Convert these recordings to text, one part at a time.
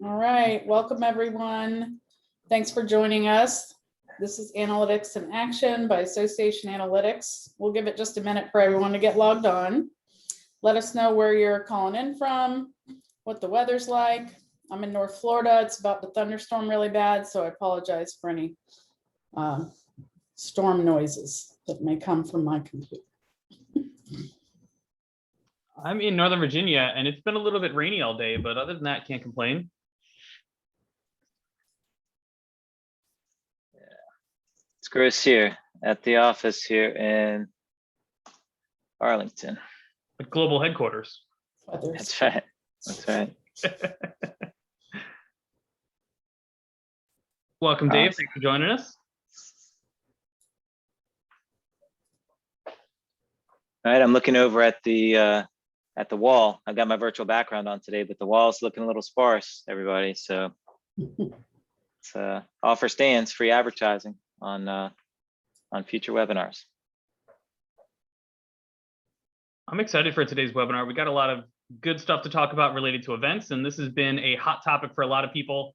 All right, welcome everyone. Thanks for joining us. This is Analytics in Action by Association Analytics. We'll give it just a minute for everyone to get logged on. Let us know where you're calling in from, what the weather's like. I'm in North Florida. It's about to thunderstorm really bad, so I apologize for any storm noises that may come from my computer. I'm in Northern Virginia, and it's been a little bit rainy all day, but other than that, can't complain. It's Chris here at the office here in Arlington. At global headquarters. That's right. That's right. Welcome, Dave. Thanks for joining us. All right, I'm looking over at the wall. I've got my virtual background on today, but the wall's looking a little sparse, everybody. So it's offer stands, free advertising on future webinars. I'm excited for today's webinar. We got a lot of good stuff to talk about related to events, and this has been a hot topic for a lot of people.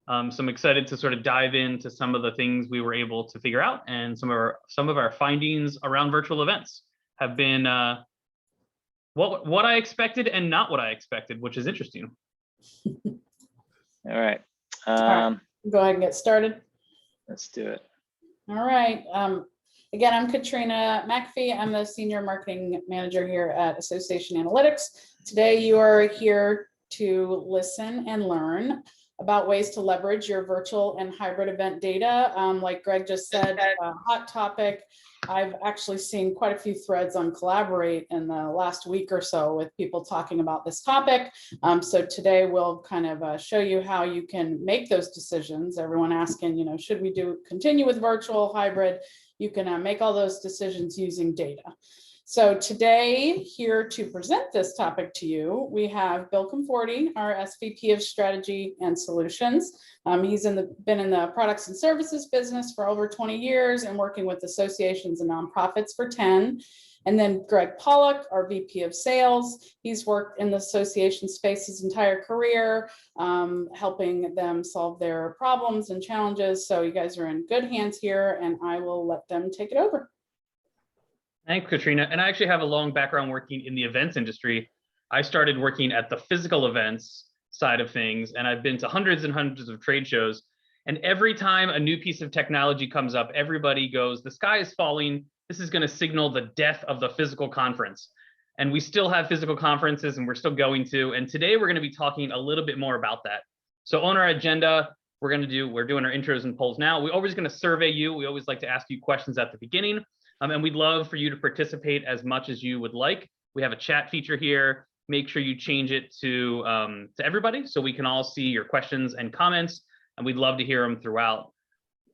So I'm excited to sort of dive into some of the things we were able to figure out, and some of our findings around virtual events have been what I expected and not what I expected, which is interesting. All right. All right. Go ahead and get started. Let's do it. All right. Again, I'm Katrina McAfee. I'm the Senior Marketing Manager here at Association Analytics. Today, you are here to listen and learn about ways to leverage your virtual and hybrid event data. Like Greg just said, a hot topic. I've actually seen quite a few threads on Collaborate in the last week or so with people talking about this topic. So today we'll kind of show you how you can make those decisions. Everyone asking, should we continue with virtual, hybrid? You can make all those decisions using data. So today, here to present this topic to you, we have Bill Conforti, our SVP of Strategy and Solutions. He's been in the products and services business for over 20 years and working with associations and nonprofits for 10. And then Greg Pollock, our VP of Sales. He's worked in the association space his entire career, helping them solve their problems and challenges. So you guys are in good hands here, and I will let them take it over. Thanks, Katrina. And I actually have a long background working in the events industry. I started working at the physical events side of things, and I've been to hundreds and hundreds of trade shows. And every time a new piece of technology comes up, everybody goes, the sky is falling. This is going to signal the death of the physical conference. And we still have physical conferences, and we're still going to. And today we're going to be talking a little bit more about that. So on our agenda, we're doing our intros and polls now. We're always going to survey you. We always like to ask you questions at the beginning. And we'd love for you to participate as much as you would like. We have a chat feature here. Make sure you change it to everybody so we can all see your questions and comments, and we'd love to hear them throughout.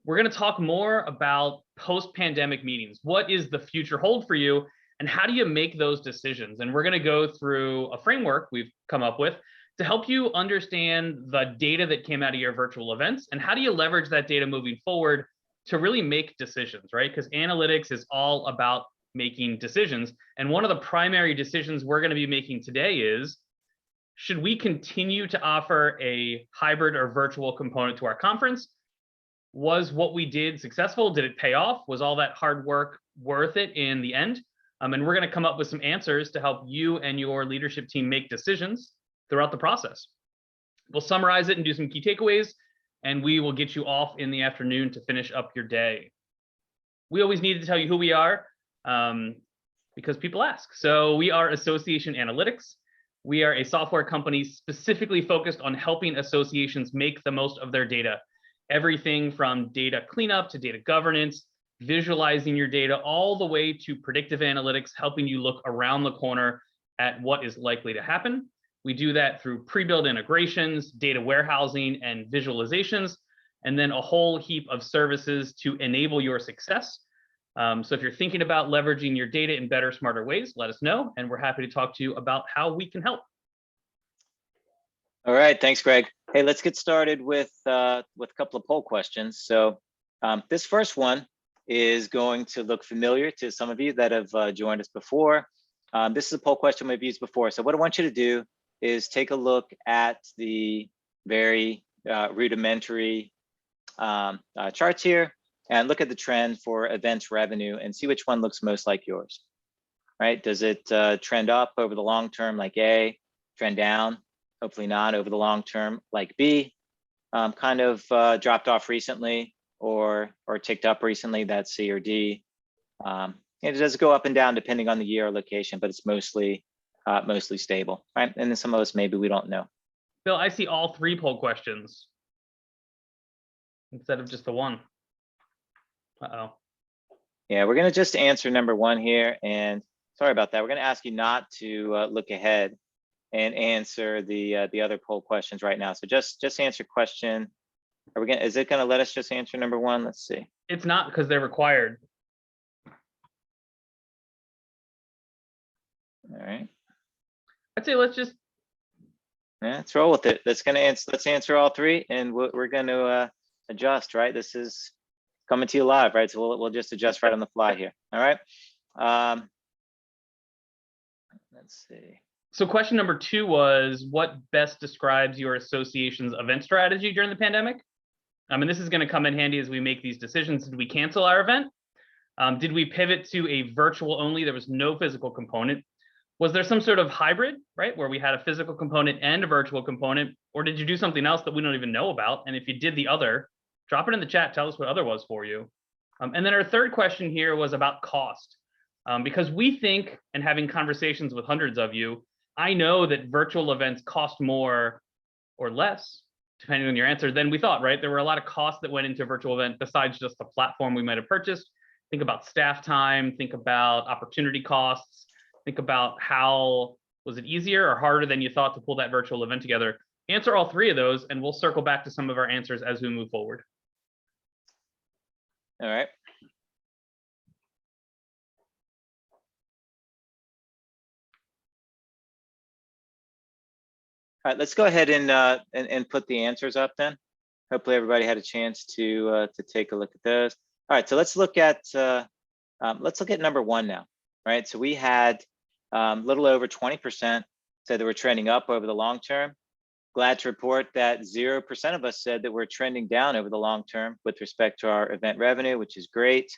We're going to talk more about post-pandemic meetings. What is the future hold for you, and how do you make those decisions? And we're going to go through a framework we've come up with to help you understand the data that came out of your virtual events, and how do you leverage that data moving forward to really make decisions, right? Because analytics is all about making decisions. And one of the primary decisions we're going to be making today is, should we continue to offer a hybrid or virtual component to our conference? Was what we did successful? Did it pay off? Was all that hard work worth it in the end? And we're going to come up with some answers to help you and your leadership team make decisions throughout the process. We'll summarize it and do some key takeaways, and we will get you off in the afternoon to finish up your day. We always need to tell you who we are because people ask. So we are Association Analytics. We are a software company specifically focused on helping associations make the most of their data. Everything from data cleanup to data governance, visualizing your data, all the way to predictive analytics, helping you look around the corner at what is likely to happen. We do that through pre-built integrations, data warehousing, and visualizations, and then a whole heap of services to enable your success. So if you're thinking about leveraging your data in better, smarter ways, let us know, and we're happy to talk to you about how we can help. All right, thanks, Greg. Hey, let's get started with a couple of poll questions. So this first one is going to look familiar to some of you that have joined us before. This is a poll question we've used before. So what I want you to do is take a look at the very rudimentary charts here, and look at the trend for events revenue and see which one looks most like yours, right? Does it trend up over the long term like A, trend down, hopefully not over the long term like B, kind of dropped off recently or ticked up recently, that's C or D. It does go up and down depending on the year or location, but it's mostly stable, right? And then some of us, maybe we don't know. Bill, I see all 3 poll questions instead of just the one. Uh-oh. Yeah, we're gonna just answer number 1 here, and sorry about that. We're gonna ask you not to look ahead and answer the other poll questions right now. So just answer question. Is it gonna let us just answer number 1? Let's see. It's not, because they're required. All right. I'd say let's just. Yeah, let's roll with it. Let's answer all 3, and we're going to adjust, right? This is coming to you live, right? So we'll just adjust right on the fly here. All right. Let's see. So question number 2 was, what best describes your association's event strategy during the pandemic? And this is going to come in handy as we make these decisions. Did we cancel our event? Did we pivot to a virtual only? There was no physical component. Was there some sort of hybrid, right, where we had a physical component and a virtual component? Or did you do something else that we don't even know about? And if you did the other, drop it in the chat. Tell us what other was for you. And then our third question here was about cost. Because we think, and having conversations with hundreds of you, I know that virtual events cost more or less, depending on your answer, than we thought, right? There were a lot of costs that went into a virtual event besides just the platform we might have purchased. Think about staff time, think about opportunity costs, think about how, was it easier or harder than you thought to pull that virtual event together? Answer all 3 of those, and we'll circle back to some of our answers as we move forward. All right. All right, let's go ahead and put the answers up then. Hopefully everybody had a chance to take a look at those. All right, so let's look at number 1 now, right? So we had a little over 20% said that we're trending up over the long term. Glad to report that 0% of us said that we're trending down over the long term with respect to our event revenue, which is great.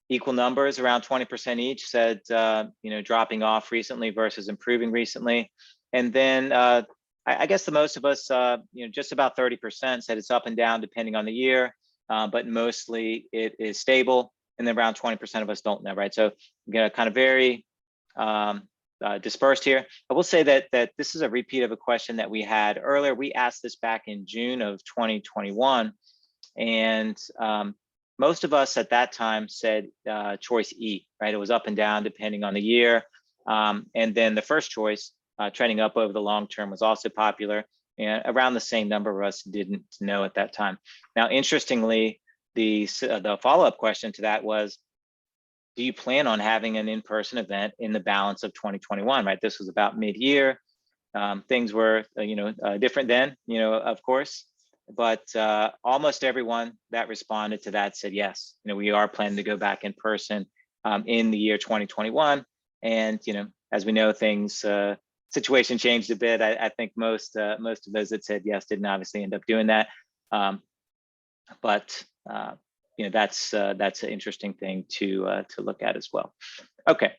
Equal numbers, around 20% each, said dropping off recently versus improving recently. And then I guess the most of us, just about 30% said it's up and down depending on the year, but mostly it is stable. And then around 20% of us don't know, right? So kind of very dispersed here. I will say that this is a repeat of a question that we had earlier. We asked this back in June of 2021, and most of us at that time said choice E, right? It was up and down depending on the year. And then the first choice, trending up over the long term, was also popular, and around the same number of us didn't know at that time. Now, interestingly, the follow-up question to that was, do you plan on having an in-person event in the balance of 2021, right? This was about mid-year. Things were, different then, of course, but almost everyone that responded to that said, yes, we are planning to go back in person in the year 2021. And, as we know, things, situation changed a bit. I think most of those that said yes didn't obviously end up doing that. But that's an interesting thing to look at as well. Okay.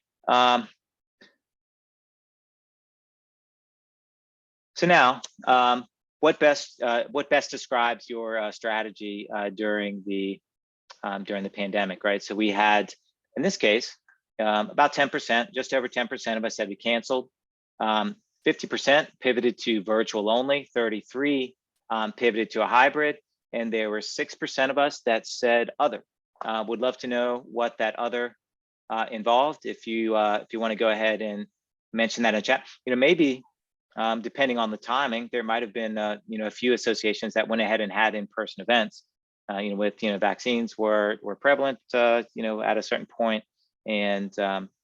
So now, what best describes your strategy during the pandemic, right? So we had, in this case, about 10%, just over 10% of us said we canceled. 50% pivoted to virtual only. 33 pivoted to a hybrid. And there were 6% of us that said other. Would love to know what that other involved. If you want to go ahead and mention that in chat, maybe depending on the timing, there might have been a few associations that went ahead and had in-person events. With vaccines were prevalent at a certain point, and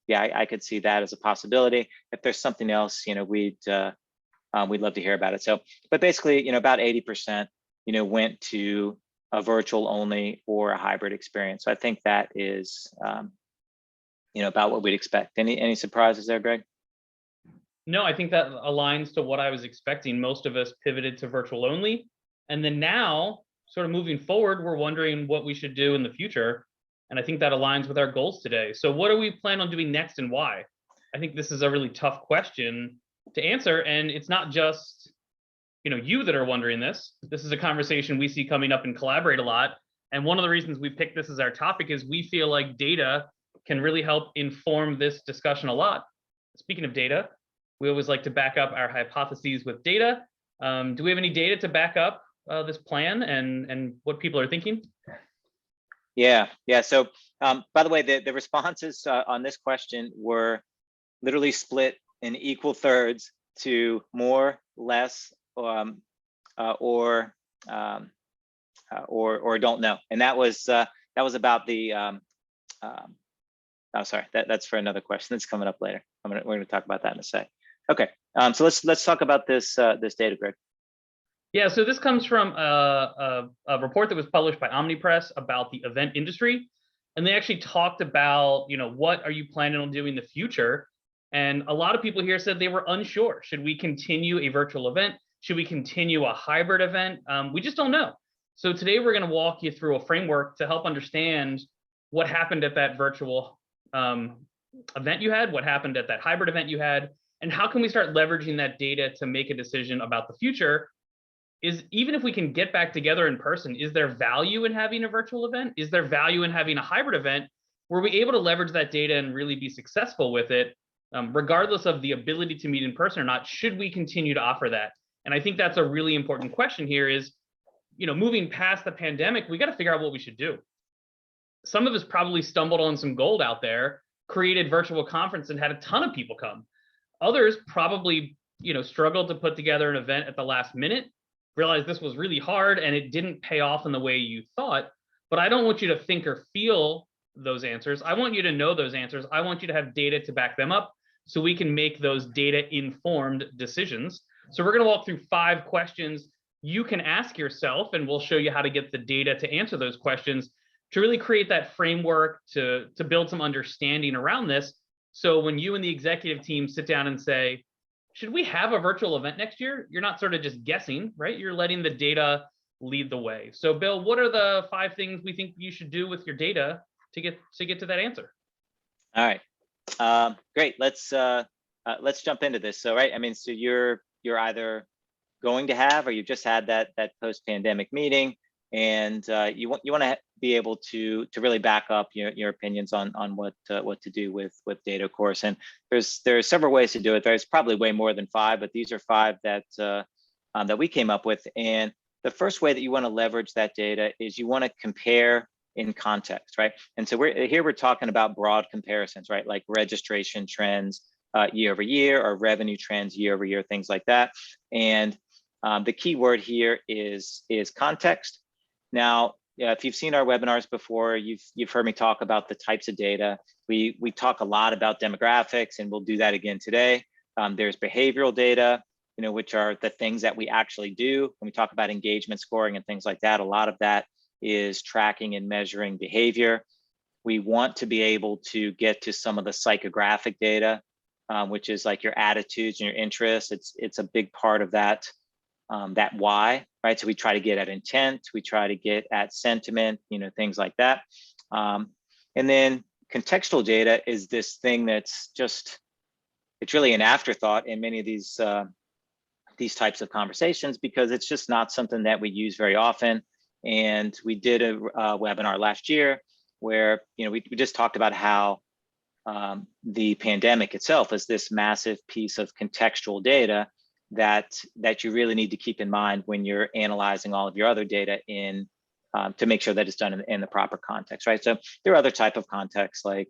yeah, I could see that as a possibility. If there's something else, we'd love to hear about it. So, but basically, about 80%. Went to a virtual only or a hybrid experience. So I think that is, about what we'd expect. Any surprises there, Greg? No, I think that aligns to what I was expecting. Most of us pivoted to virtual only. And then now, sort of moving forward, we're wondering what we should do in the future. And I think that aligns with our goals today. So what do we plan on doing next and why? I think this is a really tough question to answer. And it's not just, you that are wondering this. This is a conversation we see coming up and collaborate a lot. And one of the reasons we picked this as our topic is we feel like data can really help inform this discussion a lot. Speaking of data, we always like to back up our hypotheses with data. Do we have any data to back up this plan and what people are thinking? Yeah. So by the way, the responses on this question were literally split in equal thirds to more, less, or don't know. And that was about the oh, sorry, that's for another question that's coming up later. We're going to talk about that in a sec. Okay, so let's talk about this data grid. Yeah, so this comes from a report that was published by Omnipress about the event industry, and they actually talked about what are you planning on doing in the future. And a lot of people here said they were unsure. Should we continue a virtual event? Should we continue a hybrid event? We just don't know. So today we're going to walk you through a framework to help understand what happened at that virtual event you had, what happened at that hybrid event you had, and how can we start leveraging that data to make a decision about the future. Is even if we can get back together in person, is there value in having a virtual event? Is there value in having a hybrid event? Were we able to leverage that data and really be successful with it, regardless of the ability to meet in person or not? Should we continue to offer that? And I think that's a really important question here is, moving past the pandemic, we got to figure out what we should do. Some of us probably stumbled on some gold out there, created virtual conference and had a ton of people come. Others probably, struggled to put together an event at the last minute, realized this was really hard and it didn't pay off in the way you thought. But I don't want you to think or feel those answers. I want you to know those answers. I want you to have data to back them up so we can make those data informed decisions. So we're going to walk through 5 questions you can ask yourself, and we'll show you how to get the data to answer those questions to really create that framework to build some understanding around this. So when you and the executive team sit down and say, should we have a virtual event next year? You're not sort of just guessing, right? You're letting the data lead the way. So Bill, what are the 5 things we think you should do with your data to get to that answer? All right, great. Let's jump into this. So, right, so you're either going to have, or you just had that post-pandemic meeting, and you want to be able to really back up your opinions on what to do with data, of course. And there's several ways to do it. There's probably way more than 5, but these are 5 that we came up with. And the first way that you want to leverage that data is you want to compare in context, right? And so we're talking about broad comparisons, right? Like registration trends year over year, or revenue trends year over year, things like that. And the key word here is context. Now, if you've seen our webinars before, you've heard me talk about the types of data. We talk a lot about demographics, and we'll do that again today. There's behavioral data, which are the things that we actually do. When we talk about engagement scoring and things like that, a lot of that is tracking and measuring behavior. We want to be able to get to some of the psychographic data, which is like your attitudes and your interests. It's a big part of that why, right? So we try to get at intent, we try to get at sentiment, things like that. And then contextual data is this thing that's it's really an afterthought in many of these types of conversations, because it's just not something that we use very often. And we did a webinar last year where, we just talked about how the pandemic itself is this massive piece of contextual data that you really need to keep in mind when you're analyzing all of your other data to make sure that it's done in the proper context, right? So there are other type of contexts, like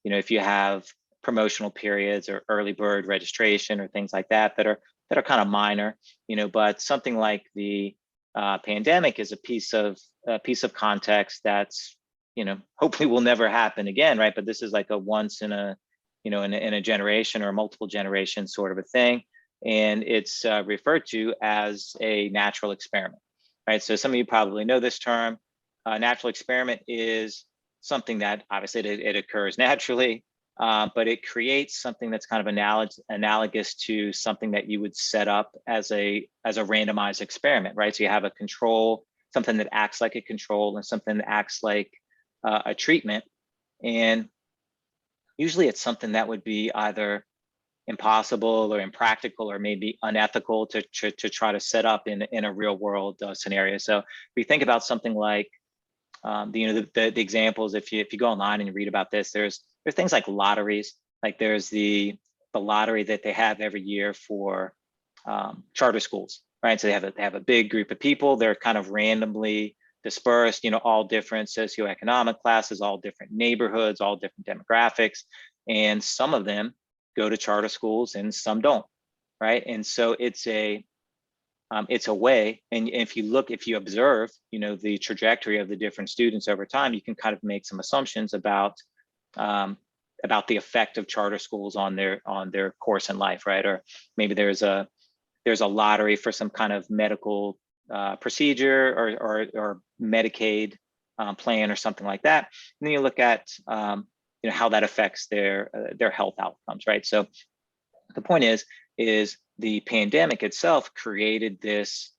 if you have promotional periods or early bird registration or things like that are kind of minor, but something like the pandemic is a piece of context that's hopefully will never happen again, right? But this is like a once in a in a generation or a multiple generation sort of a thing. And it's referred to as a natural experiment, right? So some of you probably know this term. Natural experiment is something that obviously it occurs naturally. but it creates something that's kind of analogous to something that you would set up as a randomized experiment, right? So you have a control, something that acts like a control, and something that acts like a treatment. And usually it's something that would be either impossible or impractical or maybe unethical to try to set up in a real world scenario. So if we think about something like the examples, if you go online and you read about this, there's things like lotteries, like there's the lottery that they have every year for charter schools, right? So they have a big group of people. They're kind of randomly dispersed, all different socioeconomic classes, all different neighborhoods, all different demographics, and some of them go to charter schools and some don't, right? And so it's a way, and if you observe, the trajectory of the different students over time, you can kind of make some assumptions about the effect of charter schools on their course in life, right? Or maybe there's a lottery for some kind of medical procedure or Medicaid plan or something like that. And then you look at how that affects their health outcomes, right? So the point is the pandemic itself created this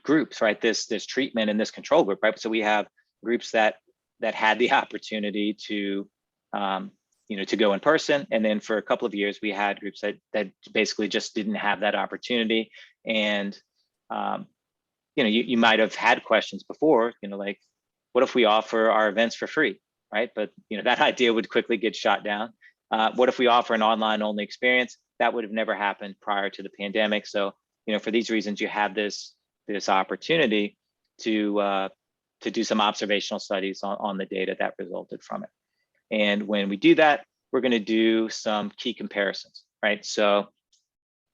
groups, right? This treatment and this control group, right? So we have groups that had the opportunity to to go in person, and then for a couple of years we had groups that basically just didn't have that opportunity. And you might have had questions before, like, what if we offer our events for free, right? But that idea would quickly get shot down. What if we offer an online only experience? That would have never happened prior to the pandemic. So for these reasons, you have this opportunity to do some observational studies on the data that resulted from it. And when we do that, we're going to do some key comparisons, right? So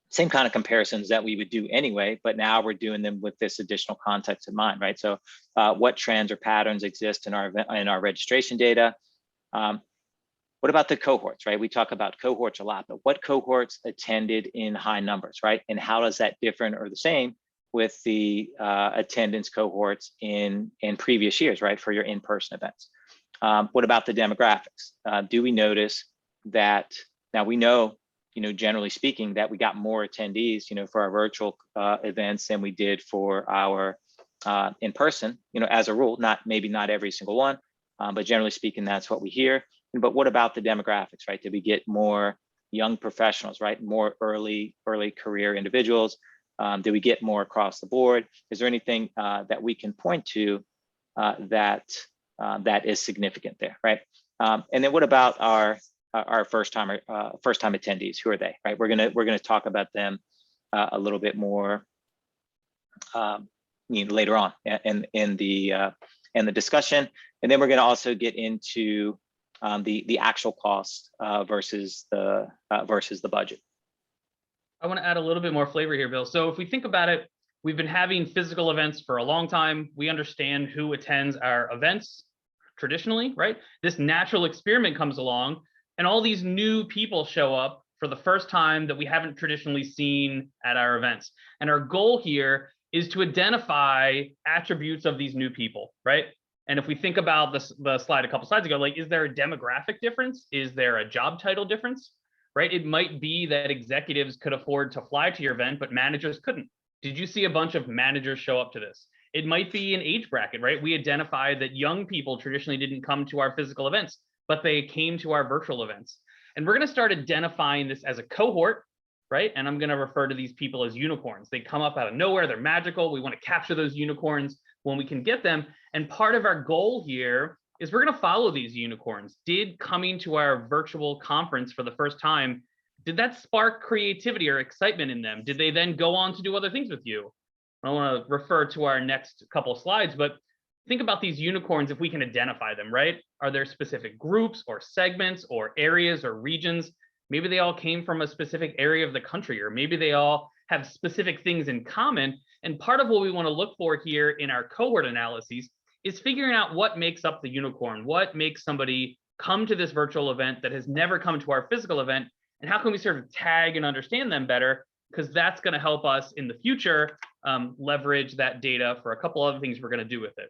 same kind of comparisons that we would do anyway, but now we're doing them with this additional context in mind, right? So what trends or patterns exist in our registration data? What about the cohorts, right? We talk about cohorts a lot, but what cohorts attended in high numbers, right? And how does that differ or the same with the attendance cohorts in previous years, right? For your in-person events. What about the demographics? Do we notice that, now we know, generally speaking, that we got more attendees, for our virtual events than we did for our in-person, as a rule, maybe not every single one, but generally speaking, that's what we hear. But what about the demographics, right? Did we get more young professionals, right? More early career individuals? Did we get more across the board? Is there anything that we can point to that is significant there, right? And then what about our first time attendees? Who are they, right? We're gonna talk about them a little bit more later on in the discussion, and then we're gonna also get into the actual cost versus the budget. I want to add a little bit more flavor here, Bill. So if we think about it, we've been having physical events for a long time. We understand who attends our events traditionally, right? This natural experiment comes along and all these new people show up for the first time that we haven't traditionally seen at our events. And our goal here is to identify attributes of these new people, right? And if we think about the slide a couple slides ago, like, is there a demographic difference? Is there a job title difference, right? It might be that executives could afford to fly to your event, but managers couldn't. Did you see a bunch of managers show up to this? It might be an age bracket, right? We identified that young people traditionally didn't come to our physical events, but they came to our virtual events. And we're going to start identifying this as a cohort, right? And I'm going to refer to these people as unicorns. They come up out of nowhere. They're magical. We want to capture those unicorns when we can get them. And part of our goal here is we're going to follow these unicorns. Did coming to our virtual conference for the first time, did that spark creativity or excitement in them? Did they then go on to do other things with you? I want to refer to our next couple of slides, but think about these unicorns if we can identify them, right? Are there specific groups or segments or areas or regions? Maybe they all came from a specific area of the country, or maybe they all have specific things in common. And part of what we want to look for here in our cohort analyses is figuring out what makes up the unicorn, what makes somebody come to this virtual event that has never come to our physical event, and how can we sort of tag and understand them better? Because that's going to help us in the future leverage that data for a couple other things we're going to do with it.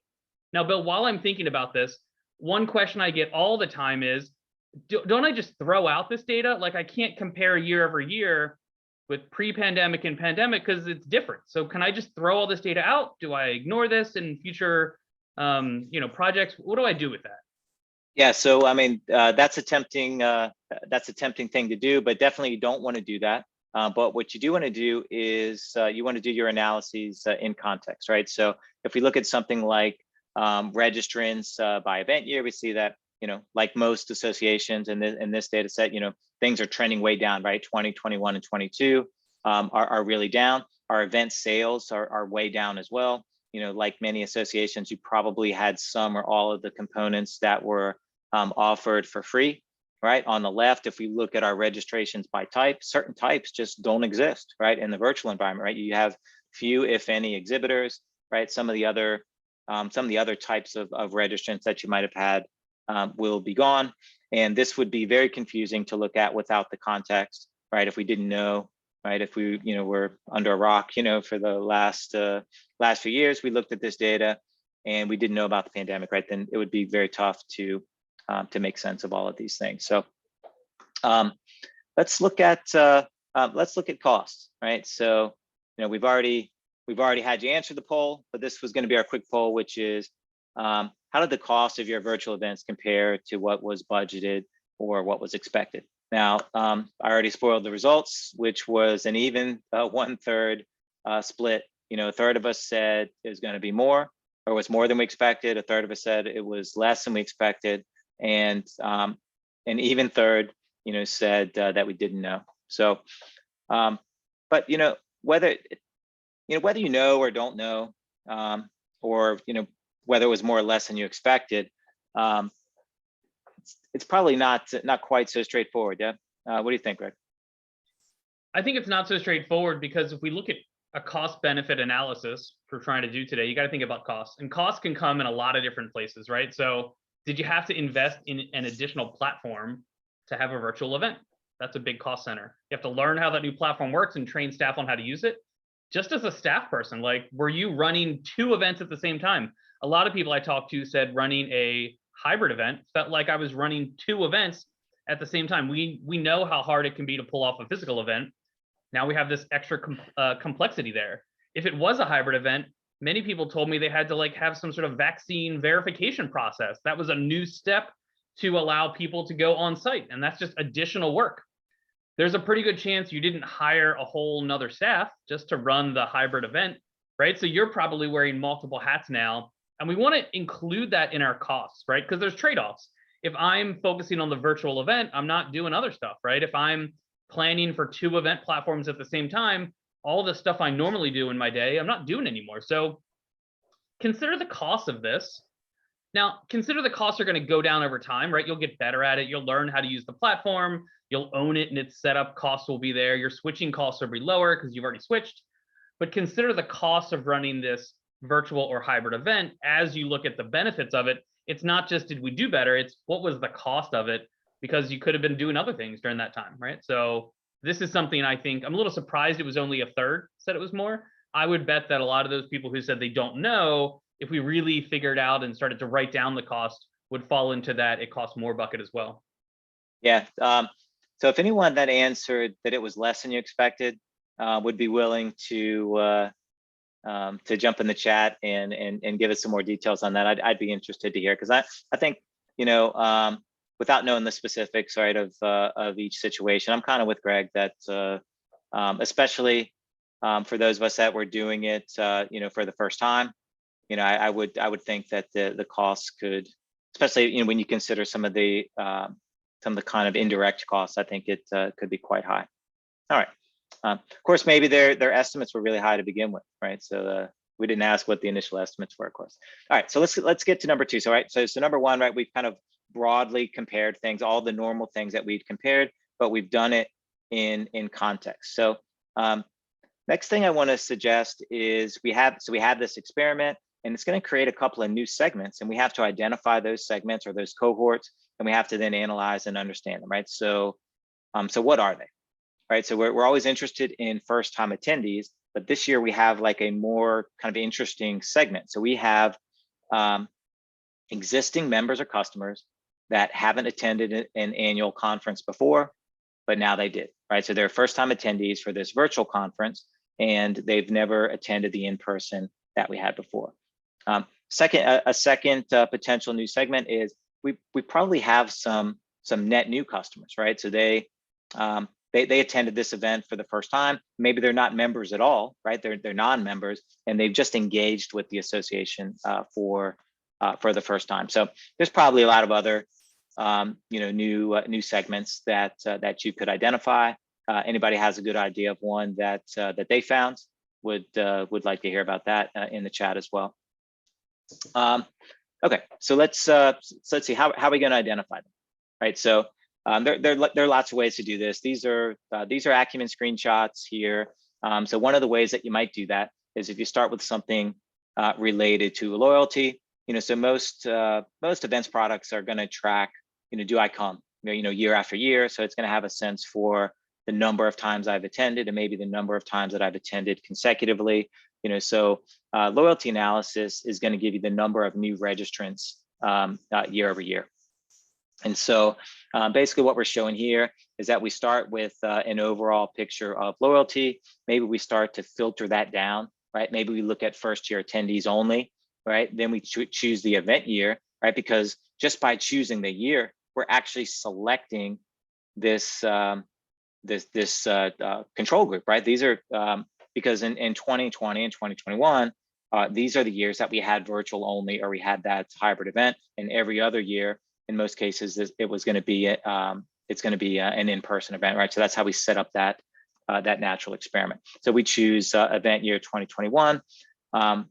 Now, Bill, while I'm thinking about this, one question I get all the time is, don't I just throw out this data? Like I can't compare year over year with pre-pandemic and pandemic because it's different. So can I just throw all this data out? Do I ignore this in future projects? What do I do with that? Yeah, so I mean, that's a tempting thing to do, but definitely you don't want to do that. But what you do want to do is you want to do your analyses in context, right? So if we look at something like registrants by event year, we see that, like most associations in this data set, things are trending way down, right? 20, 21, and 22 are really down. Our event sales are way down as well. Like many associations, you probably had some or all of the components that were offered for free, right? On the left, if we look at our registrations by type, certain types just don't exist, right? In the virtual environment, right? You have few, if any, exhibitors, right? Some of the other types of registrants that you might have had will be gone. And this would be very confusing to look at without the context, right? If we didn't know, right? If we, were under a rock, for the last few years, we looked at this data and we didn't know about the pandemic, right? Then it would be very tough to make sense of all of these things. So let's look at costs, right? So we've already had you answer the poll, but this was going to be our quick poll, which is how did the cost of your virtual events compare to what was budgeted or what was expected? Now, I already spoiled the results, which was an even 1/3 split. A third of us said it was going to be more or was more than we expected. A third of us said it was less than we expected. And an even third, said that we didn't know. So, but, whether you know or don't know, or, whether it was more or less than you expected, it's probably not quite so straightforward. Yeah. What do you think, Greg? I think it's not so straightforward because if we look at a cost benefit analysis we're trying to do today, you got to think about costs, and costs can come in a lot of different places, right? So did you have to invest in an additional platform to have a virtual event? That's a big cost center. You have to learn how that new platform works and train staff on how to use it. Just as a staff person, like, were you running 2 events at the same time? A lot of people I talked to said running a hybrid event felt like I was running 2 events at the same time. We know how hard it can be to pull off a physical event. Now we have this extra complexity there. If it was a hybrid event, many people told me they had to have some sort of vaccine verification process. That was a new step to allow people to go on site, and that's just additional work. There's a pretty good chance you didn't hire a whole nother staff just to run the hybrid event, right? So you're probably wearing multiple hats now, and we want to include that in our costs, right? Because there's trade-offs. If I'm focusing on the virtual event, I'm not doing other stuff, right? If I'm planning for 2 event platforms at the same time, all the stuff I normally do in my day, I'm not doing anymore. So consider the cost of this. Now, consider the costs are going to go down over time, right? You'll get better at it. You'll learn how to use the platform. You'll own it and its setup costs will be there. Your switching costs will be lower because you've already switched. But consider the cost of running this virtual or hybrid event as you look at the benefits of it. It's not just did we do better, it's what was the cost of it, because you could have been doing other things during that time, right? So this is something I think I'm a little surprised it was only a third said it was more. I would bet that a lot of those people who said they don't know, if we really figured out and started to write down the cost, would fall into that it costs more bucket as well. Yeah. So if anyone that answered that it was less than you expected would be willing to jump in the chat and give us some more details on that, I'd be interested to hear, because I think, without knowing the specifics, right, of each situation, I'm kind of with Greg that especially for those of us that were doing it, for the first time, I would think that the costs could, especially when you consider some of the kind of indirect costs, I think it could be quite high. All right. Of course, maybe their estimates were really high to begin with, right? So we didn't ask what the initial estimates were, of course. All right, so let's get to number 2. So so number 1, right? We've kind of broadly compared things, all the normal things that we've compared, but we've done it in context. So next thing I want to suggest is we have this experiment, and it's going to create a couple of new segments, and we have to identify those segments or those cohorts, and we have to then analyze and understand them, right? So what are they? Right, so we're always interested in first-time attendees, but this year we have like a more kind of interesting segment. So we have existing members or customers that haven't attended an annual conference before, but now they did, right? So they're first-time attendees for this virtual conference, and they've never attended the in-person that we had before. A second potential new segment is we probably have some net new customers, right? So they attended this event for the first time. Maybe they're not members at all, right? They're non-members, and they've just engaged with the association for the first time. So there's probably a lot of other new segments that you could identify. Anybody has a good idea of one that they found, would like to hear about that in the chat as well. Okay, so let's see how are we going to identify them, right? So there are lots of ways to do this. These are Acumen screenshots here. So one of the ways that you might do that is if you start with something related to loyalty. So most events products are going to track, do I come, year after year. So it's going to have a sense for the number of times I've attended and maybe the number of times that I've attended consecutively. So loyalty analysis is going to give you the number of new registrants year over year. And so basically what we're showing here is that we start with an overall picture of loyalty. Maybe we start to filter that down, right? Maybe we look at first year attendees only, right? Then we choose the event year, right? Because just by choosing the year, we're actually selecting this control group, right? These are because in 2020 and 2021, these are the years that we had virtual only, or we had that hybrid event. And every other year, in most cases, it was going to be an in-person event, right? So that's how we set up that natural experiment. So we choose event year 2021, and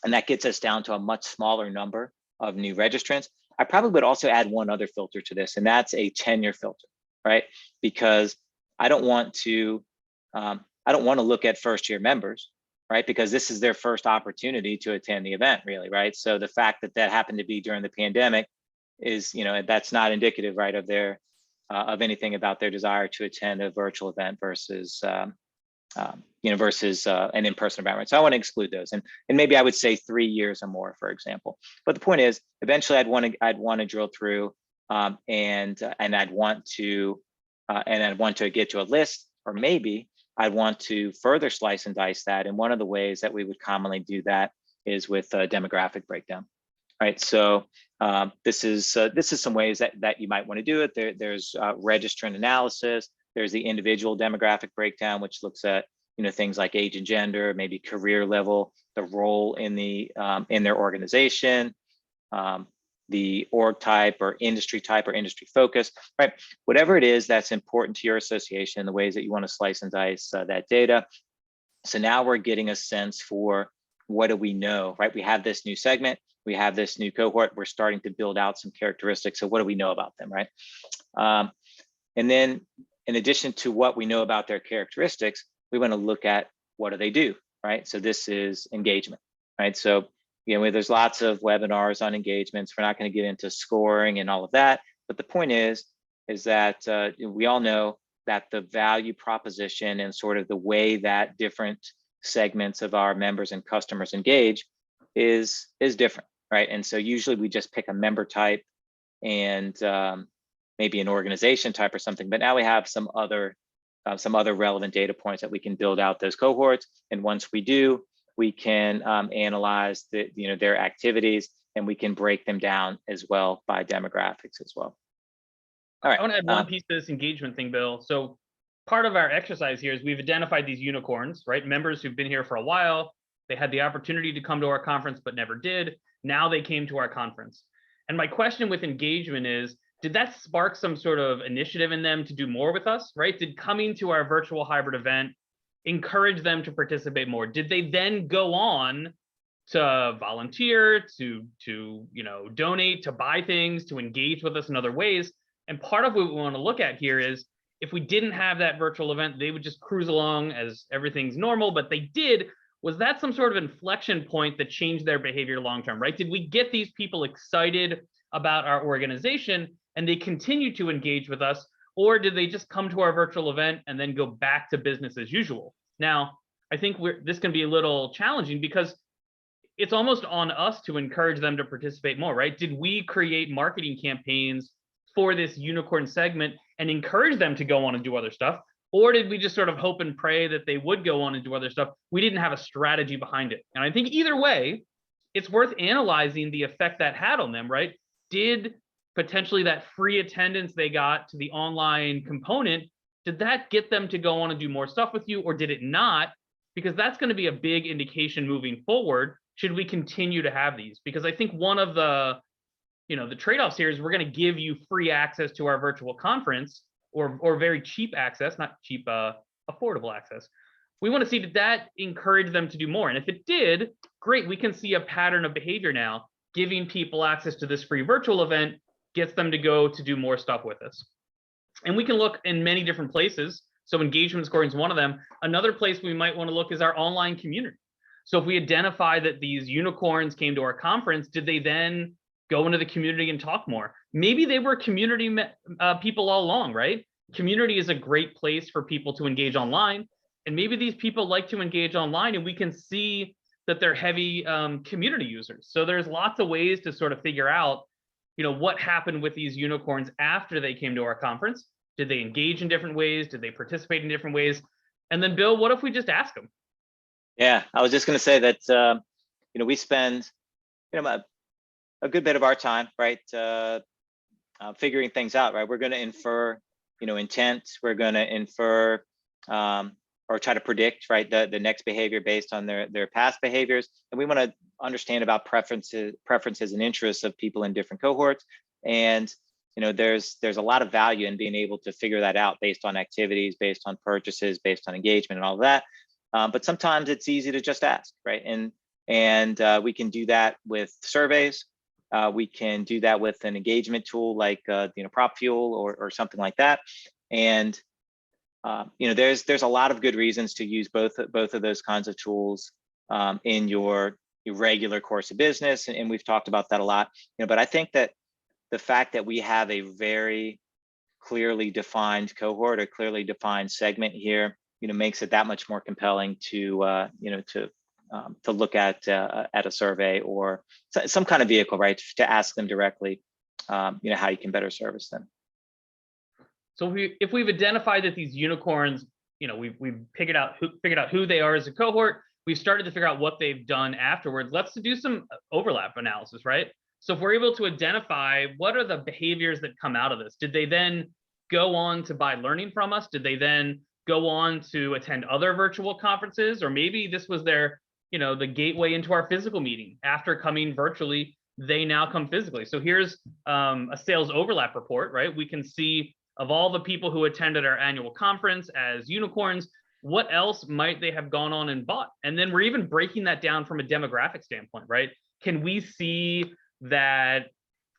that gets us down to a much smaller number of new registrants. I probably would also add one other filter to this, and that's a tenure filter, right? Because I don't want to look at first-year members, right? Because this is their first opportunity to attend the event, really, right? So the fact that happened to be during the pandemic is, that's not indicative, right, of their of anything about their desire to attend a virtual event versus an in-person event, right? So I want to exclude those, and maybe I would say 3 years or more, for example. But the point is, eventually, I'd want to drill through, and I'd want to get to a list, or maybe I'd want to further slice and dice that. And one of the ways that we would commonly do that is with a demographic breakdown, right? So this is some ways that you might want to do it. There's registrant analysis. There's the individual demographic breakdown, which looks at things like age and gender, maybe career level, the role in their organization, the org type or industry focus, right? Whatever it is that's important to your association, the ways that you want to slice and dice that data. So now we're getting a sense for what do we know, right? We have this new segment, we have this new cohort, we're starting to build out some characteristics. So what do we know about them, right? And then in addition to what we know about their characteristics, we want to look at what do they do, right? So this is engagement, right? So there's lots of webinars on engagements. We're not going to get into scoring and all of that. But the point is that we all know that the value proposition and sort of the way that different segments of our members and customers engage is different, right? And so usually we just pick a member type and maybe an organization type or something. But now we have some other relevant data points that we can build out those cohorts. And once we do, we can analyze their activities, and we can break them down as well by demographics as well. All right. I want to add one piece to this engagement thing, Bill. So part of our exercise here is we've identified these unicorns, right? Members who've been here for a while. They had the opportunity to come to our conference, but never did. Now they came to our conference. And my question with engagement is, did that spark some sort of initiative in them to do more with us, right? Did coming to our virtual hybrid event encourage them to participate more? Did they then go on to volunteer, to donate, to buy things, to engage with us in other ways? And part of what we want to look at here is, if we didn't have that virtual event, they would just cruise along as everything's normal, but they did. Was that some sort of inflection point that changed their behavior long-term, right? Did we get these people excited about our organization and they continue to engage with us? Or did they just come to our virtual event and then go back to business as usual? Now, I think this can be a little challenging because it's almost on us to encourage them to participate more, right? Did we create marketing campaigns for this unicorn segment and encourage them to go on and do other stuff? Or did we just sort of hope and pray that they would go on and do other stuff? We didn't have a strategy behind it. And I think either way, it's worth analyzing the effect that had on them, right? Did potentially that free attendance they got to the online component, did that get them to go on and do more stuff with you, or did it not? Because that's going to be a big indication moving forward. Should we continue to have these? Because I think one of the, the trade-offs here is we're going to give you free access to our virtual conference, or very cheap access, not cheap, affordable access. We want to see, did that encourage them to do more? And if it did, great, we can see a pattern of behavior now. Giving people access to this free virtual event gets them to go to do more stuff with us. And we can look in many different places. So engagement scoring is one of them. Another place we might want to look is our online community. So if we identify that these unicorns came to our conference, did they then go into the community and talk more? Maybe they were community people all along, right? Community is a great place for people to engage online. And maybe these people like to engage online, and we can see that they're heavy community users. So there's lots of ways to sort of figure out, what happened with these unicorns after they came to our conference. Did they engage in different ways? Did they participate in different ways? And then, Bill, what if we just ask them? Yeah, I was just going to say that, we spend, a good bit of our time, right, figuring things out, right? We're going to infer, intent. We're going to infer or try to predict, right, the next behavior based on their past behaviors. And we want to understand about preferences and interests of people in different cohorts. And there's a lot of value in being able to figure that out based on activities, based on purchases, based on engagement and all of that. But sometimes it's easy to just ask, right? And we can do that with surveys. We can do that with an engagement tool like Prop Fuel or something like that. And there's a lot of good reasons to use both of those kinds of tools in your regular course of business, and we've talked about that a lot. But I think that the fact that we have a very clearly defined cohort or clearly defined segment here, makes it that much more compelling to look at a survey or some kind of vehicle, right, to ask them directly, how you can better service them. So if we've identified that these unicorns, we've figured out who they are as a cohort, we've started to figure out what they've done afterwards. Let's do some overlap analysis, right? So if we're able to identify what are the behaviors that come out of this, did they then go on to buy learning from us? Did they then go on to attend other virtual conferences? Or maybe this was their, the gateway into our physical meeting. After coming virtually, they now come physically. So here's a sales overlap report, right? We can see of all the people who attended our annual conference as unicorns, what else might they have gone on and bought? And then we're even breaking that down from a demographic standpoint, right? Can we see that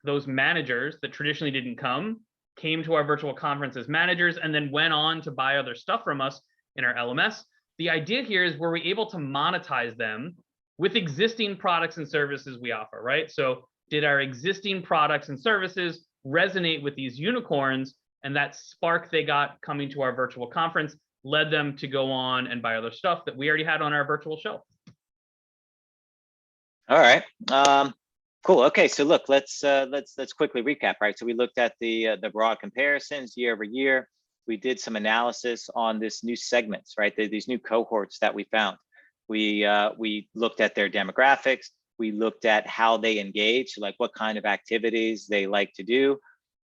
those managers that traditionally didn't come came to our virtual conference as managers and then went on to buy other stuff from us in our LMS? The idea here is, were we able to monetize them with existing products and services we offer, right? So did our existing products and services resonate with these unicorns, and that spark they got coming to our virtual conference led them to go on and buy other stuff that we already had on our virtual shelf? All right. Cool. Okay. So look, let's quickly recap, right? So we looked at the broad comparisons year over year. We did some analysis on this new segments, right? These new cohorts that we found. We looked at their demographics. We looked at how they engage, like what kind of activities they like to do.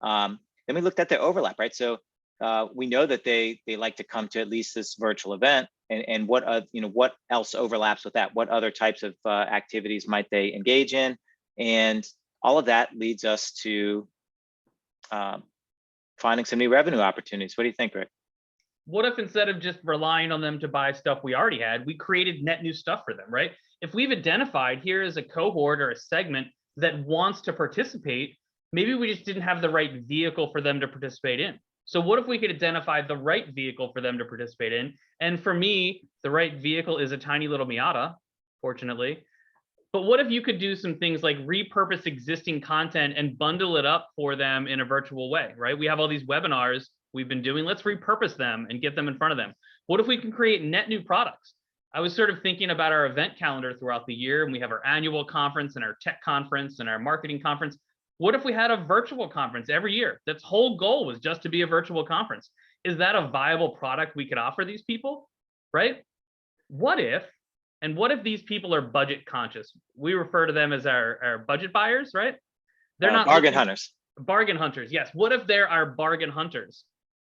Then we looked at their overlap, right? So we know that they like to come to at least this virtual event, and what what else overlaps with that? What other types of activities might they engage in? And all of that leads us to finding some new revenue opportunities. What do you think, Rick? What if instead of just relying on them to buy stuff we already had, we created net new stuff for them, right? If we've identified here is a cohort or a segment that wants to participate, maybe we just didn't have the right vehicle for them to participate in. So what if we could identify the right vehicle for them to participate in? And for me, the right vehicle is a tiny little Miata, fortunately. But what if you could do some things like repurpose existing content and bundle it up for them in a virtual way, right? We have all these webinars we've been doing. Let's repurpose them and get them in front of them. What if we can create net new products? I was sort of thinking about our event calendar throughout the year, and we have our annual conference and our tech conference and our marketing conference. What if we had a virtual conference every year? That's whole goal was just to be a virtual conference. Is that a viable product we could offer these people, right? What if these people are budget conscious? We refer to them as our budget buyers, right? They're not bargain hunters. Bargain hunters, yes. What if they're our bargain hunters?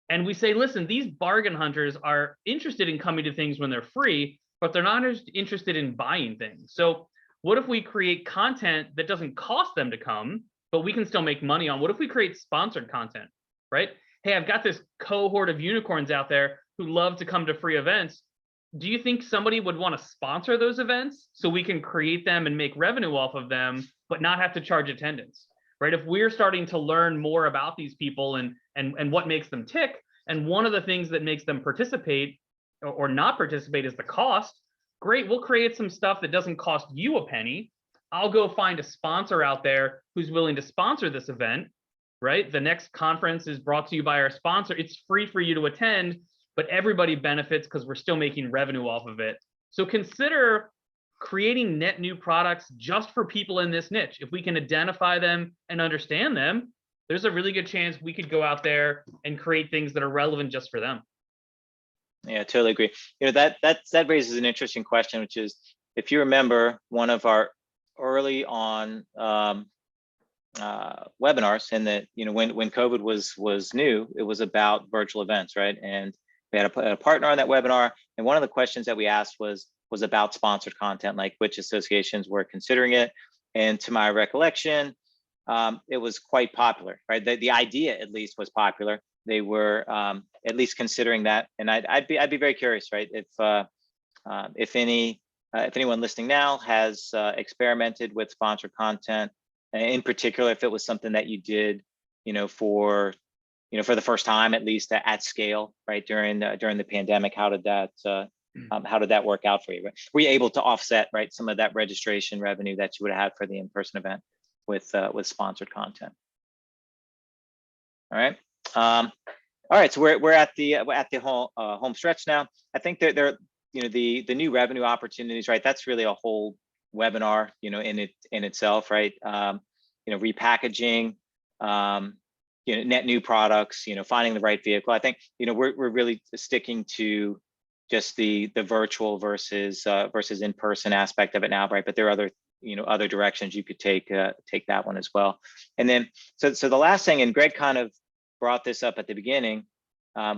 And we say, listen, these bargain hunters are interested in coming to things when they're free, but they're not interested in buying things. So what if we create content that doesn't cost them to come, but we can still make money on? What if we create sponsored content, right? Hey, I've got this cohort of unicorns out there who love to come to free events. Do you think somebody would want to sponsor those events so we can create them and make revenue off of them, but not have to charge attendance, right? If we're starting to learn more about these people and what makes them tick, and one of the things that makes them participate or not participate is the cost, great, we'll create some stuff that doesn't cost you a penny. I'll go find a sponsor out there who's willing to sponsor this event, right? The next conference is brought to you by our sponsor. It's free for you to attend, but everybody benefits because we're still making revenue off of it. So consider creating net new products just for people in this niche. If we can identify them and understand them, there's a really good chance we could go out there and create things that are relevant just for them. Yeah, totally agree. You know, that raises an interesting question, which is, if you remember one of our early on webinars, and that, you know, when COVID was new, it was about virtual events, right? And we had a partner on that webinar, and one of the questions that we asked was about sponsored content, like which associations were considering it. And to my recollection, it was quite popular, right? The idea at least was popular. They were at least considering that, and I'd be very curious, right? If anyone listening now has experimented with sponsored content, in particular, if it was something that you did, for the first time, at least at scale, right, during the pandemic, how did that work out for you? Right? Were you able to offset, right, some of that registration revenue that you would have had for the in-person event with sponsored content? All right. All right. So we're at the home stretch now. I think there the new revenue opportunities, right? That's really a whole webinar, in itself, right? Repackaging, net new products, finding the right vehicle. I think, we're really sticking to just the virtual versus in-person aspect of it now, right? But there are other directions you could take that one as well. And then, so the last thing, and Greg kind of brought this up at the beginning,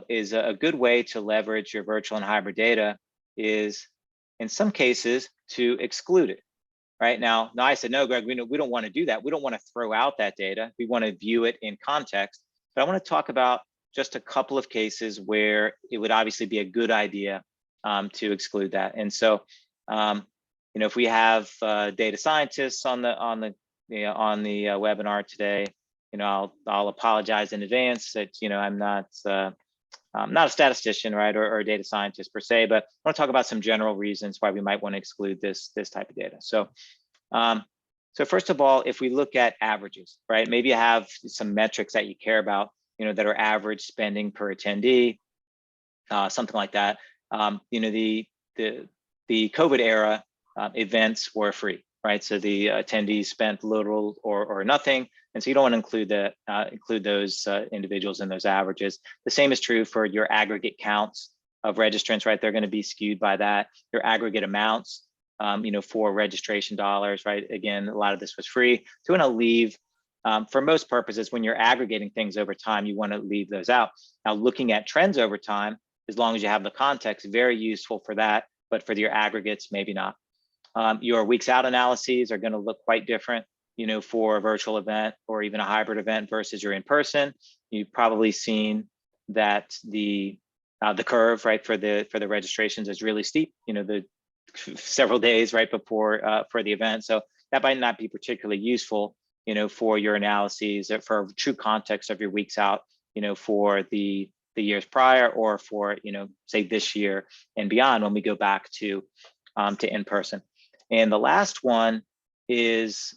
is a good way to leverage your virtual and hybrid data is, in some cases, to exclude it. Right now I said, no, Greg, we don't want to do that. We don't want to throw out that data. We want to view it in context. But I want to talk about just a couple of cases where it would obviously be a good idea to exclude that. And so, if we have data scientists on the webinar today, I'll apologize in advance that I'm not a statistician, right, or a data scientist per se, but I want to talk about some general reasons why we might want to exclude this type of data. So, so first of all, if we look at averages, right, maybe you have some metrics that you care about, that are average spending per attendee, something like that. The COVID era events were free, right? So the attendees spent little or nothing. And so you don't want to include those individuals in those averages. The same is true for your aggregate counts of registrants, right? They're going to be skewed by that. Your aggregate amounts, for registration dollars, right? Again, a lot of this was free. So you want to leave, for most purposes, when you're aggregating things over time, you want to leave those out. Now, looking at trends over time, as long as you have the context, very useful for that, but for your aggregates, maybe not. Your weeks out analyses are going to look quite different, for a virtual event or even a hybrid event versus your in-person. You've probably seen that the curve, right, for the registrations is really steep, the several days right before for the event. So that might not be particularly useful, for your analyses or for true context of your weeks out, for the years prior, or for, say this year and beyond when we go back to in-person. And the last one is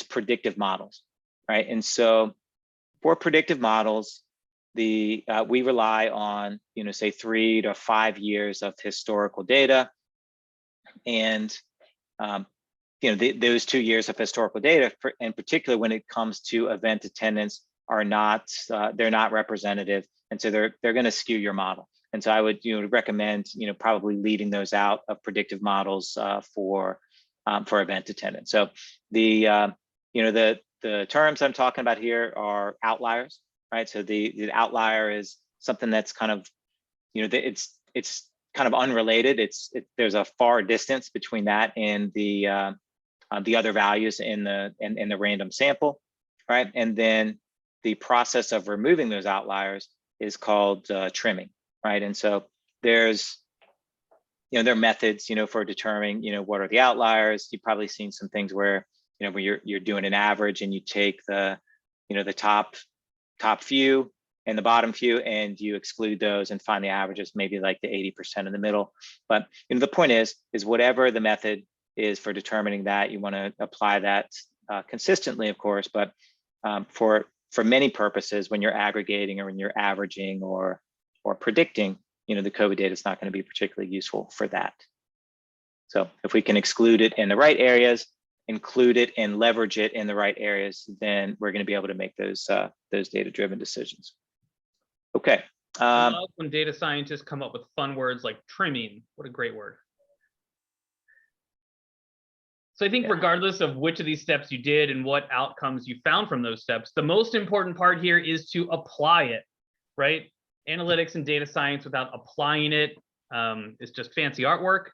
predictive models, right? And so for predictive models, we rely on, say 3 to 5 years of historical data. And those 2 years of historical data, in particular when it comes to event attendance, are not they're not representative, and so they're going to skew your model. And so I would recommend probably leaving those out of predictive models for event attendance. So the terms I'm talking about here are outliers, right? So the outlier is something that's kind of it's kind of unrelated. There's a far distance between that and the other values in the random sample, right? And then the process of removing those outliers is called trimming, right? And so there's there are methods for determining what are the outliers. You've probably seen some things where where you're doing an average and you take the the top few and the bottom few and you exclude those and find the averages, maybe like the 80% in the middle. But the point is whatever the method is for determining that, you want to apply that consistently, of course, but for many purposes, when you're aggregating or when you're averaging or predicting, the COVID data is not going to be particularly useful for that. So if we can exclude it in the right areas, include it and leverage it in the right areas, then we're going to be able to make those data-driven decisions. Okay. I love when data scientists come up with fun words like trimming. What a great word. So I think regardless of which of these steps you did and what outcomes you found from those steps, the most important part here is to apply it, right? Analytics and data science without applying it is just fancy artwork.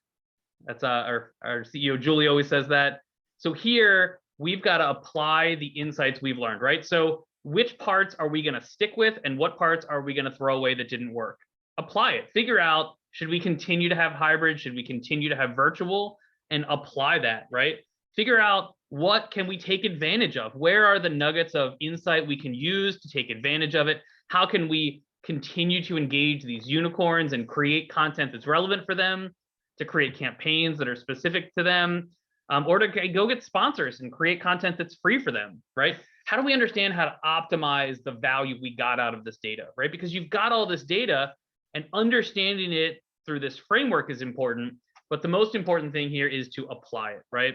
That's our CEO, Julie, always says that. So here we've got to apply the insights we've learned, right? So which parts are we going to stick with and what parts are we going to throw away that didn't work? Apply it. Figure out, should we continue to have hybrid? Should we continue to have virtual? And apply that, right? Figure out what can we take advantage of? Where are the nuggets of insight we can use to take advantage of it? How can we continue to engage these unicorns and create content that's relevant for them, to create campaigns that are specific to them, or to go get sponsors and create content that's free for them, right? How do we understand how to optimize the value we got out of this data, right? Because you've got all this data and understanding it through this framework is important, but the most important thing here is to apply it, right?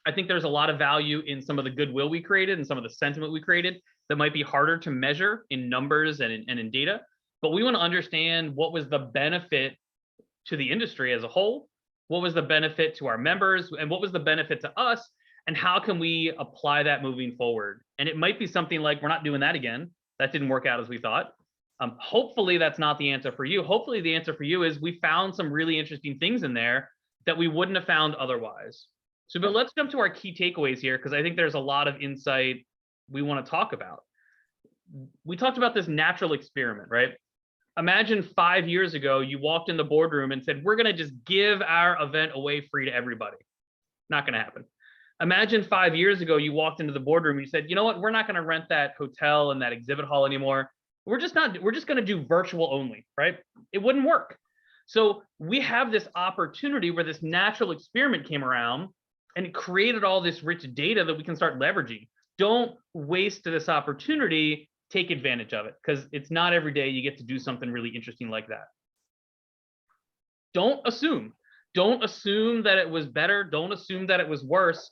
I think there's a lot of value in some of the goodwill we created and some of the sentiment we created that might be harder to measure in numbers and in data, but we want to understand what was the benefit to the industry as a whole, what was the benefit to our members, and what was the benefit to us, and how can we apply that moving forward? And it might be something like, we're not doing that again. That didn't work out as we thought. Hopefully that's not the answer for you. Hopefully the answer for you is we found some really interesting things in there that we wouldn't have found otherwise. So, but let's jump to our key takeaways here, because I think there's a lot of insight we want to talk about. We talked about this natural experiment, right? Imagine 5 years ago, you walked in the boardroom and said, we're going to just give our event away free to everybody. Not going to happen. Imagine 5 years ago, you walked into the boardroom and you said, you know what, we're not going to rent that hotel and that exhibit hall anymore. We're just going to do virtual only, right? It wouldn't work. So we have this opportunity where this natural experiment came around and it created all this rich data that we can start leveraging. Don't waste this opportunity. Take advantage of it, because it's not every day you get to do something really interesting like that. Don't assume that it was better. Don't assume that it was worse.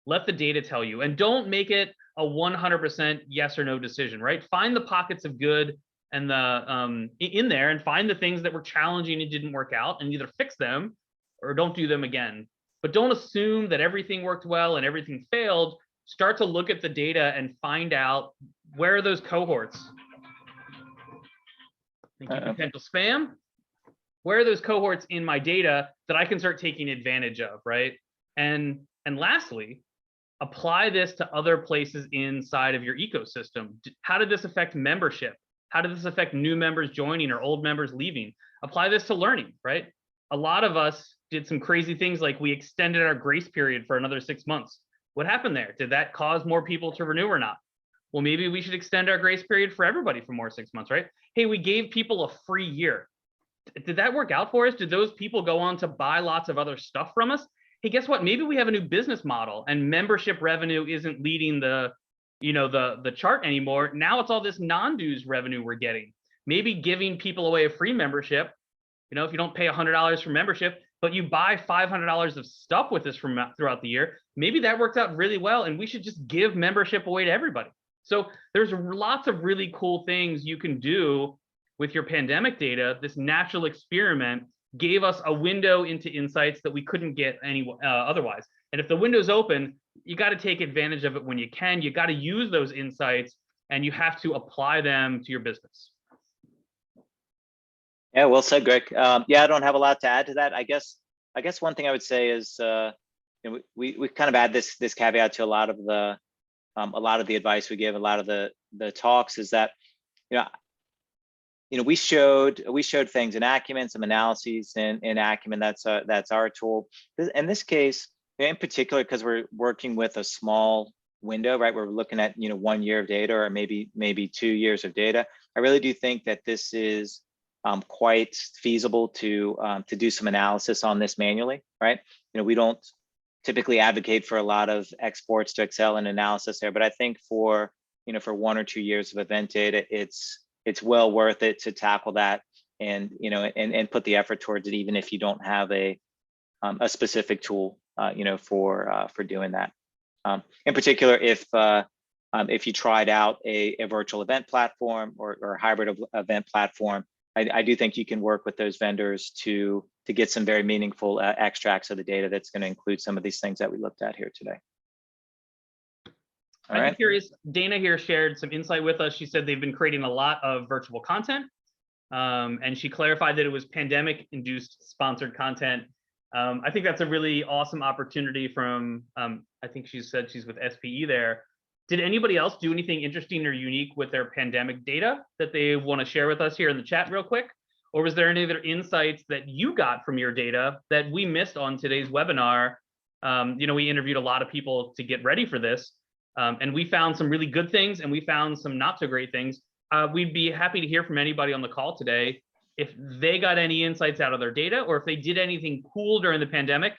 Let the data tell you, and don't make it a 100% yes or no decision, right? Find the pockets of good and the in there, and find the things that were challenging and didn't work out, and either fix them or don't do them again. But don't assume that everything worked well and everything failed. Start to look at the data and find out, where are those cohorts? Thank you, potential spam. Where are those cohorts in my data that I can start taking advantage of, right? And lastly, apply this to other places inside of your ecosystem. How did this affect membership? How did this affect new members joining or old members leaving? Apply this to learning, right? A lot of us did some crazy things, like we extended our grace period for another 6 months. What happened there? Did that cause more people to renew or not? Well, maybe we should extend our grace period for everybody for more 6 months, right? Hey, we gave people a free year. Did that work out for us? Did those people go on to buy lots of other stuff from us? Hey, guess what? Maybe we have a new business model and membership revenue isn't leading the chart anymore. Now it's all this non-dues revenue we're getting. Maybe giving people away a free membership. If you don't pay $100 for membership, but you buy $500 of stuff with us from throughout the year. Maybe that worked out really well, and we should just give membership away to everybody. So there's lots of really cool things you can do with your pandemic data. This natural experiment gave us a window into insights that we couldn't get otherwise. And if the window's open, you got to take advantage of it when you can. You got to use those insights, and you have to apply them to your business. Yeah, well said, Greg. Yeah, I don't have a lot to add to that. I guess one thing I would say is, we kind of add this caveat to a lot of the advice we give, a lot of the talks, is that, we showed things in Acumen, some analyses in Acumen. That's our tool. In this case, in particular, because we're working with a small window, right? We're looking at 1 year of data, or maybe 2 years of data. I really do think that this is quite feasible to do some analysis on this manually, right? We don't typically advocate for a lot of exports to Excel and analysis there, but I think for 1 or 2 years of event data, it's well worth it to tackle that and put the effort towards it, even if you don't have a specific tool for doing that. In particular, if you tried out a virtual event platform or a hybrid event platform, I do think you can work with those vendors to get some very meaningful extracts of the data that's going to include some of these things that we looked at here today. All right. I'm curious, Dana here shared some insight with us. She said they've been creating a lot of virtual content, and she clarified that it was pandemic-induced sponsored content. I think that's a really awesome opportunity from, I think she said she's with SPE there. Did anybody else do anything interesting or unique with their pandemic data that they want to share with us here in the chat real quick? Or was there any other insights that you got from your data that we missed on today's webinar? We interviewed a lot of people to get ready for this, and we found some really good things, and we found some not so great things. We'd be happy to hear from anybody on the call today if they got any insights out of their data, or if they did anything cool during the pandemic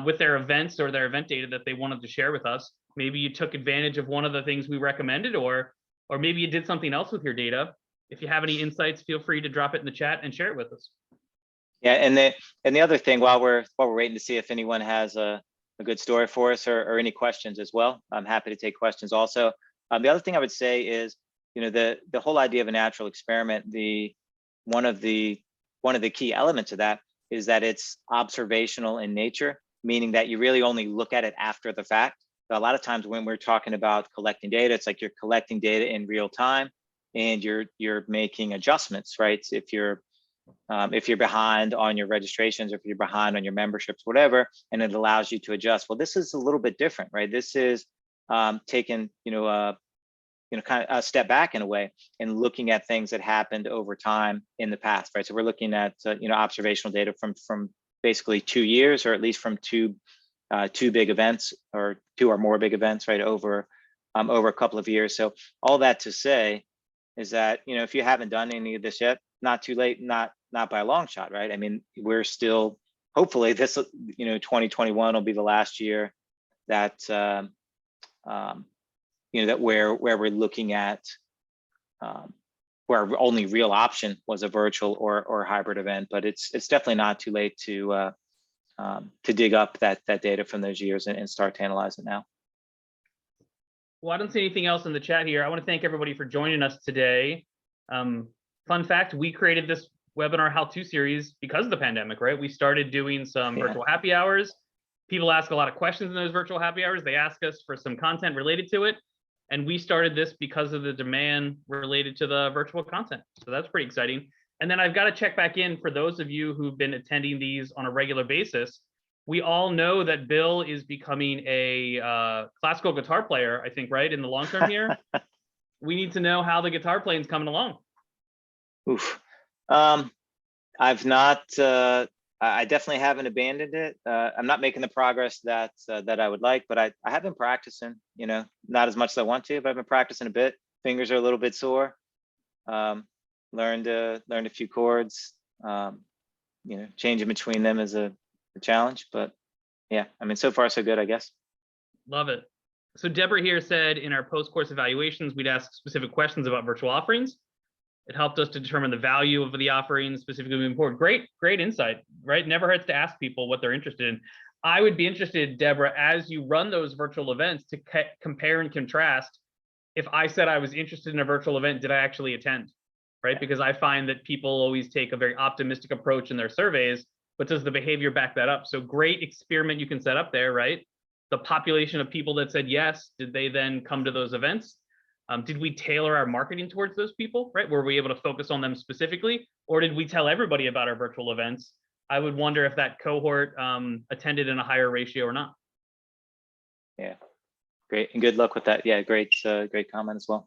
with their events or their event data that they wanted to share with us. Maybe you took advantage of one of the things we recommended, or maybe you did something else with your data. If you have any insights, feel free to drop it in the chat and share it with us. Yeah, and the other thing, while we're waiting to see if anyone has a good story for us or any questions as well, I'm happy to take questions also. The other thing I would say is, the whole idea of a natural experiment, one of the key elements of that is that it's observational in nature, meaning that you really only look at it after the fact. A lot of times when we're talking about collecting data, it's like you're collecting data in real time and you're making adjustments, right? If you're behind on your registrations, or if you're behind on your memberships, whatever, and it allows you to adjust. Well, this is a little bit different, right? This is taking kind of a step back in a way and looking at things that happened over time in the past, right? So we're looking at observational data from basically 2 years, or at least from two big events, or 2 or more big events, right, over a couple of years. So all that to say is that if you haven't done any of this yet, not too late, not by a long shot, right? I mean, we're still, hopefully this 2021 will be the last year that that where we're looking at where our only real option was a virtual or hybrid event. But it's definitely not too late to dig up that data from those years and start to analyze it now. Well, I don't see anything else in the chat here. I want to thank everybody for joining us today. Fun fact, we created this webinar how-to series because of the pandemic, right? We started doing some virtual happy hours. People ask a lot of questions in those virtual happy hours. They ask us for some content related to it. And we started this because of the demand related to the virtual content. So that's pretty exciting. And then I've got to check back in for those of you who've been attending these on a regular basis. We all know that Bill is becoming a classical guitar player, I think, right? In the long term here. We need to know how the guitar playing's coming along. Oof. I've not, I definitely haven't abandoned it. I'm not making the progress that I would like, but I have been practicing, not as much as I want to, but I've been practicing a bit. Fingers are a little bit sore. Learned a few chords. Changing between them is a challenge, but yeah, I mean, so far so good, I guess. Love it. So Deborah here said in our post-course evaluations, we'd ask specific questions about virtual offerings. It helped us to determine the value of the offerings specifically moving forward. Great insight, right? Never hurts to ask people what they're interested in. I would be interested, Deborah, as you run those virtual events, to compare and contrast. If I said I was interested in a virtual event, did I actually attend? Right? Because I find that people always take a very optimistic approach in their surveys, but does the behavior back that up? So great experiment you can set up there, right? The population of people that said yes, did they then come to those events? Did we tailor our marketing towards those people, right? Were we able to focus on them specifically, or did we tell everybody about our virtual events? I would wonder if that cohort attended in a higher ratio or not. Yeah, great, and good luck with that. Yeah, great comment as well.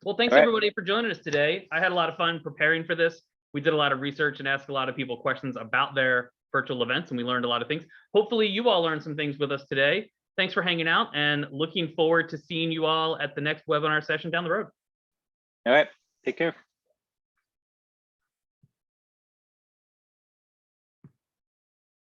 Well, thanks All right. everybody for joining us today. I had a lot of fun preparing for this. We did a lot of research and asked a lot of people questions about their virtual events, and we learned a lot of things. Hopefully you all learned some things with us today. Thanks for hanging out, and looking forward to seeing you all at the next webinar session down the road. All right, take care.